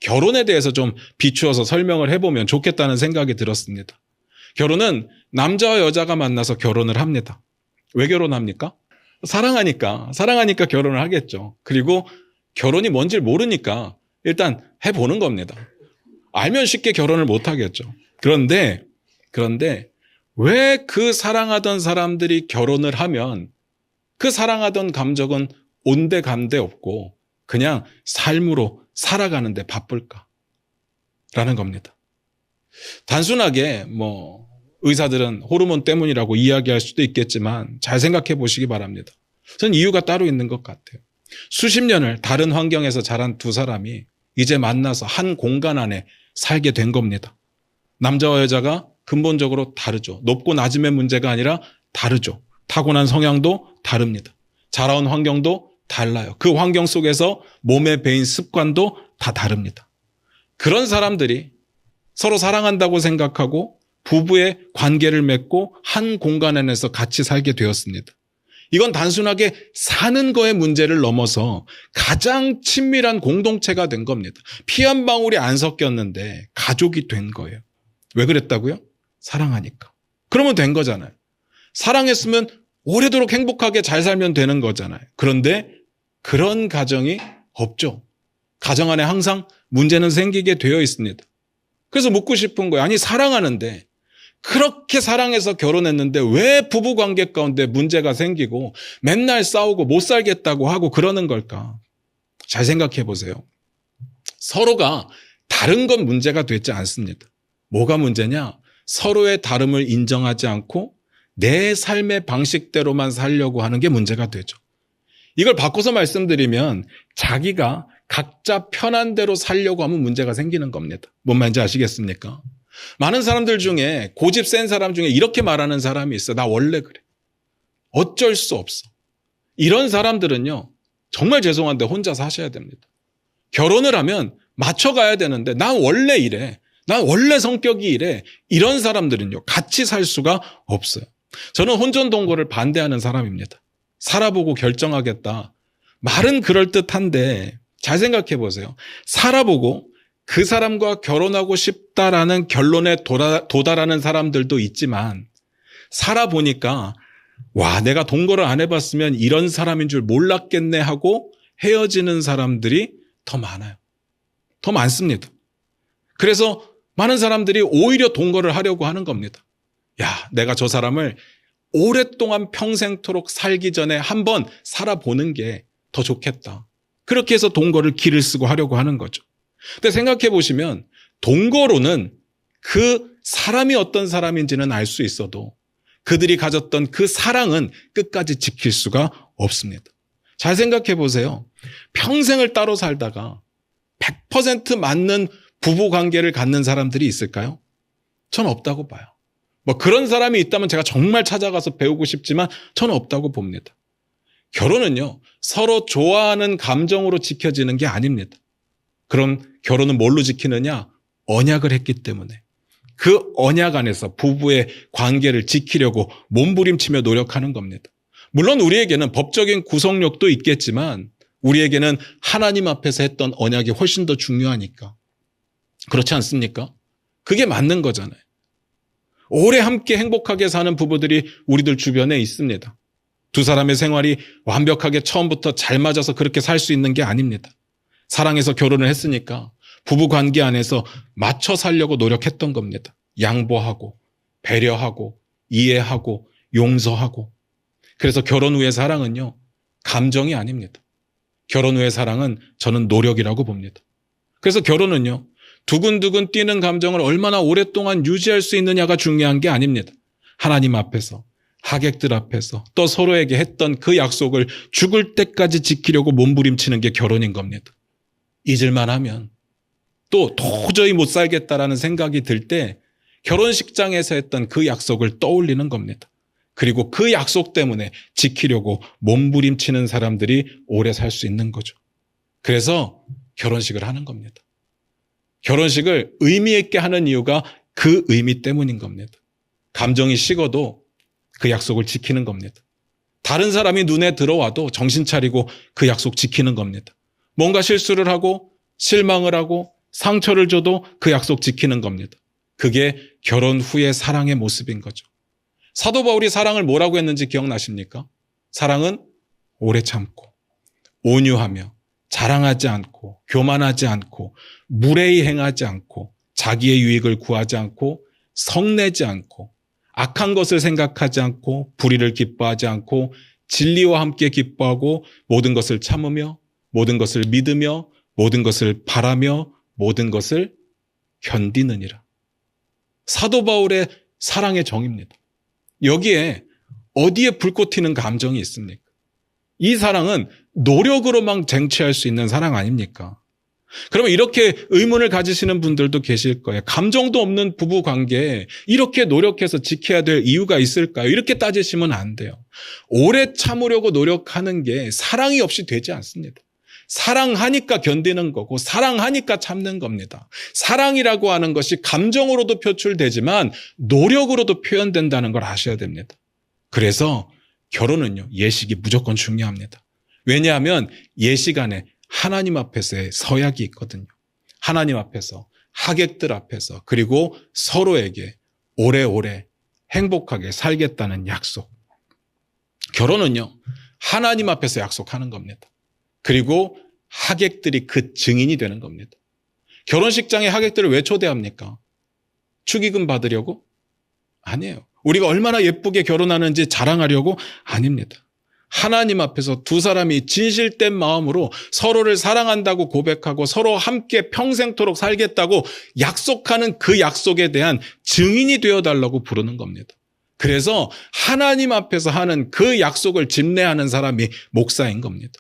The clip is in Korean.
결혼에 대해서 좀 비추어서 설명을 해보면 좋겠다는 생각이 들었습니다. 결혼은 남자와 여자가 만나서 결혼을 합니다. 왜 결혼합니까? 사랑하니까 결혼을 하겠죠. 그리고 결혼이 뭔지 모르니까 일단 해보는 겁니다. 알면 쉽게 결혼을 못 하겠죠. 그런데 왜 그 사랑하던 사람들이 결혼을 하면 그 사랑하던 감정은 온데간데 없고 그냥 삶으로 살아가는데 바쁠까? 라는 겁니다. 단순하게 의사들은 호르몬 때문이라고 이야기할 수도 있겠지만 잘 생각해 보시기 바랍니다. 저는 이유가 따로 있는 것 같아요. 수십 년을 다른 환경에서 자란 두 사람이 이제 만나서 한 공간 안에 살게 된 겁니다. 남자와 여자가 근본적으로 다르죠. 높고 낮음의 문제가 아니라 다르죠. 타고난 성향도 다릅니다. 자라온 환경도 달라요. 그 환경 속에서 몸에 배인 습관도 다 다릅니다. 그런 사람들이 서로 사랑한다고 생각하고 부부의 관계를 맺고 한 공간 안에서 같이 살게 되었습니다. 이건 단순하게 사는 거의 문제를 넘어서 가장 친밀한 공동체가 된 겁니다. 피 한 방울이 안 섞였는데 가족이 된 거예요. 왜 그랬다고요? 사랑하니까. 그러면 된 거잖아요. 사랑했으면 오래도록 행복하게 잘 살면 되는 거잖아요. 그런데 그런 가정이 없죠. 가정 안에 항상 문제는 생기게 되어 있습니다. 그래서 묻고 싶은 거예요. 아니, 사랑하는데 그렇게 사랑해서 결혼했는데 왜 부부관계 가운데 문제가 생기고 맨날 싸우고 못 살겠다고 하고 그러는 걸까? 잘 생각해 보세요. 서로가 다른 건 문제가 되지 않습니다. 뭐가 문제냐? 서로의 다름을 인정하지 않고 내 삶의 방식대로만 살려고 하는 게 문제가 되죠. 이걸 바꿔서 말씀드리면 자기가 각자 편한 대로 살려고 하면 문제가 생기는 겁니다. 뭔 말인지 아시겠습니까? 많은 사람들 중에 고집 센 사람 중에 이렇게 말하는 사람이 있어. 나 원래 그래. 어쩔 수 없어. 이런 사람들은요. 정말 죄송한데 혼자 사셔야 됩니다. 결혼을 하면 맞춰가야 되는데 난 원래 이래. 난 원래 성격이 이래. 이런 사람들은요. 같이 살 수가 없어요. 저는 혼전동거를 반대하는 사람입니다. 살아보고 결정하겠다. 말은 그럴듯한데 잘 생각해 보세요. 살아보고 그 사람과 결혼하고 싶다라는 결론에 도달하는 사람들도 있지만 살아보니까 와, 내가 동거를 안 해봤으면 이런 사람인 줄 몰랐겠네 하고 헤어지는 사람들이 더 많아요. 더 많습니다. 그래서 많은 사람들이 오히려 동거를 하려고 하는 겁니다. 야, 내가 저 사람을 오랫동안 평생토록 살기 전에 한번 살아보는 게 더 좋겠다. 그렇게 해서 동거를 기를 쓰고 하려고 하는 거죠. 근데 생각해 보시면 동거로는 그 사람이 어떤 사람인지는 알 수 있어도 그들이 가졌던 그 사랑은 끝까지 지킬 수가 없습니다. 잘 생각해 보세요. 평생을 따로 살다가 100% 맞는 부부 관계를 갖는 사람들이 있을까요? 전 없다고 봐요. 그런 사람이 있다면 제가 정말 찾아가서 배우고 싶지만 저는 없다고 봅니다. 결혼은요, 서로 좋아하는 감정으로 지켜지는 게 아닙니다. 그럼 결혼은 뭘로 지키느냐? 언약을 했기 때문에. 그 언약 안에서 부부의 관계를 지키려고 몸부림치며 노력하는 겁니다. 물론 우리에게는 법적인 구속력도 있겠지만 우리에게는 하나님 앞에서 했던 언약이 훨씬 더 중요하니까. 그렇지 않습니까? 그게 맞는 거잖아요. 오래 함께 행복하게 사는 부부들이 우리들 주변에 있습니다. 두 사람의 생활이 완벽하게 처음부터 잘 맞아서 그렇게 살 수 있는 게 아닙니다. 사랑해서 결혼을 했으니까 부부 관계 안에서 맞춰 살려고 노력했던 겁니다. 양보하고 배려하고 이해하고 용서하고. 그래서 결혼 후의 사랑은요, 감정이 아닙니다. 결혼 후의 사랑은 저는 노력이라고 봅니다. 그래서 결혼은요, 두근두근 뛰는 감정을 얼마나 오랫동안 유지할 수 있느냐가 중요한 게 아닙니다. 하나님 앞에서, 하객들 앞에서 또 서로에게 했던 그 약속을 죽을 때까지 지키려고 몸부림치는 게 결혼인 겁니다. 잊을만 하면 또 도저히 못 살겠다라는 생각이 들 때 결혼식장에서 했던 그 약속을 떠올리는 겁니다. 그리고 그 약속 때문에 지키려고 몸부림치는 사람들이 오래 살 수 있는 거죠. 그래서 결혼식을 하는 겁니다. 결혼식을 의미 있게 하는 이유가 그 의미 때문인 겁니다. 감정이 식어도 그 약속을 지키는 겁니다. 다른 사람이 눈에 들어와도 정신 차리고 그 약속 지키는 겁니다. 뭔가 실수를 하고 실망을 하고 상처를 줘도 그 약속 지키는 겁니다. 그게 결혼 후의 사랑의 모습인 거죠. 사도 바울이 사랑을 뭐라고 했는지 기억나십니까? 사랑은 오래 참고 온유하며 자랑하지 않고 교만하지 않고 무례히 행하지 않고 자기의 유익을 구하지 않고 성내지 않고 악한 것을 생각하지 않고 불의를 기뻐하지 않고 진리와 함께 기뻐하고 모든 것을 참으며 모든 것을 믿으며 모든 것을 바라며 모든 것을 견디느니라. 사도 바울의 사랑의 정의입니다. 여기에 어디에 불꽃 튀는 감정이 있습니까? 이 사랑은 노력으로만 쟁취할 수 있는 사랑 아닙니까? 그러면 이렇게 의문을 가지시는 분들도 계실 거예요. 감정도 없는 부부 관계에 이렇게 노력해서 지켜야 될 이유가 있을까요? 이렇게 따지시면 안 돼요. 오래 참으려고 노력하는 게 사랑이 없이 되지 않습니다. 사랑하니까 견디는 거고 사랑하니까 참는 겁니다. 사랑이라고 하는 것이 감정으로도 표출되지만 노력으로도 표현된다는 걸 아셔야 됩니다. 그래서 결혼은요, 예식이 무조건 중요합니다. 왜냐하면 예식 안에 하나님 앞에서의 서약이 있거든요. 하나님 앞에서, 하객들 앞에서, 그리고 서로에게 오래오래 행복하게 살겠다는 약속. 결혼은요, 하나님 앞에서 약속하는 겁니다. 그리고 하객들이 그 증인이 되는 겁니다. 결혼식장에 하객들을 왜 초대합니까? 축의금 받으려고? 아니에요. 우리가 얼마나 예쁘게 결혼하는지 자랑하려고? 아닙니다. 하나님 앞에서 두 사람이 진실된 마음으로 서로를 사랑한다고 고백하고 서로 함께 평생토록 살겠다고 약속하는 그 약속에 대한 증인이 되어달라고 부르는 겁니다. 그래서 하나님 앞에서 하는 그 약속을 집례하는 사람이 목사인 겁니다.